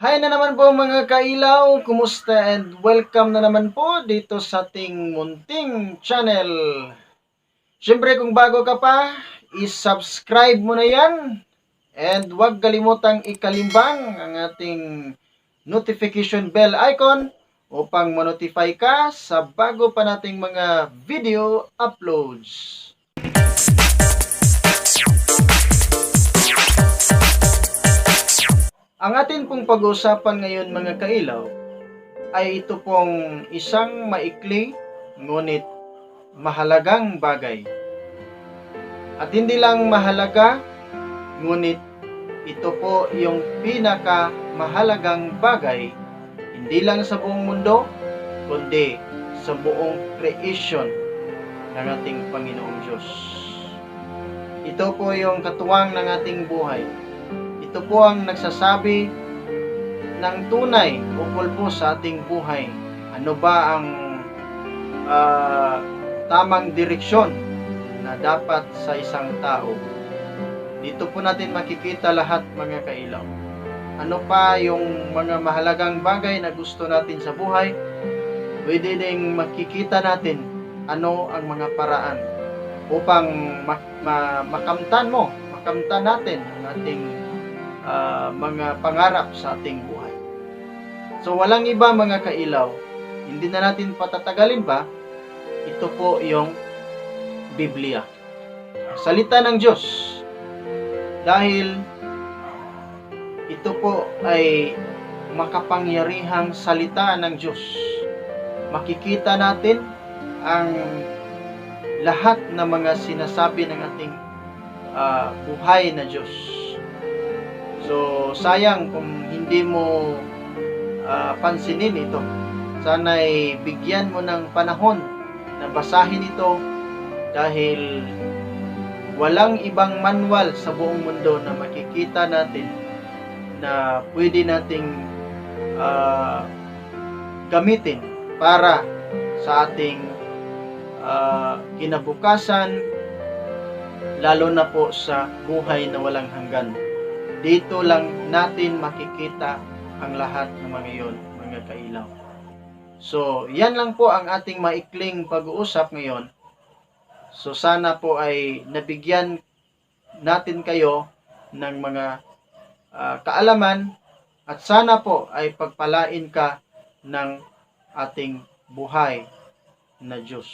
Hi na naman po mga kailaw, kumusta and welcome na naman po dito sa ating munting channel. Siyempre kung bago ka pa, i-subscribe mo na yan and huwag kalimutang ikalimbang ang ating notification bell icon upang ma-notify ka sa bago pa nating mga video uploads. Ang atin pong pag-uusapan ngayon mga kailaw ay ito pong isang maikli ngunit mahalagang bagay. At hindi lang mahalaga, ngunit ito po yung pinakamahalagang bagay hindi lang sa buong mundo, kundi sa buong creation ng ating Panginoong Diyos. Ito po yung katuwang ng ating buhay. Ito po ang nagsasabi ng tunay ukol po sa ating buhay. Ano ba ang tamang direksyon na dapat sa isang tao? Dito po natin makikita lahat mga kailaw. Ano pa yung mga mahalagang bagay na gusto natin sa buhay? Pwede ding makikita natin ano ang mga paraan upang makamtan natin ang ating mga pangarap sa ating buhay. So walang iba mga kailaw, hindi na natin patatagalin pa, ito po yung Biblia, salita ng Diyos. Dahil ito po ay makapangyarihang salita ng Diyos. Makikita natin ang lahat ng mga sinasabi ng ating buhay na Diyos. So, sayang kung hindi mo pansinin ito. Sana'y bigyan mo ng panahon na basahin ito dahil walang ibang manual sa buong mundo na makikita natin na pwede nating gamitin para sa ating kinabukasan, lalo na po sa buhay na walang hanggan. Dito lang natin makikita ang lahat ng mga iyon, mga kailaw. So, yan lang po ang ating maikling pag-uusap ngayon. So, sana po ay nabigyan natin kayo ng mga kaalaman at sana po ay pagpalain ka ng ating buhay na Diyos.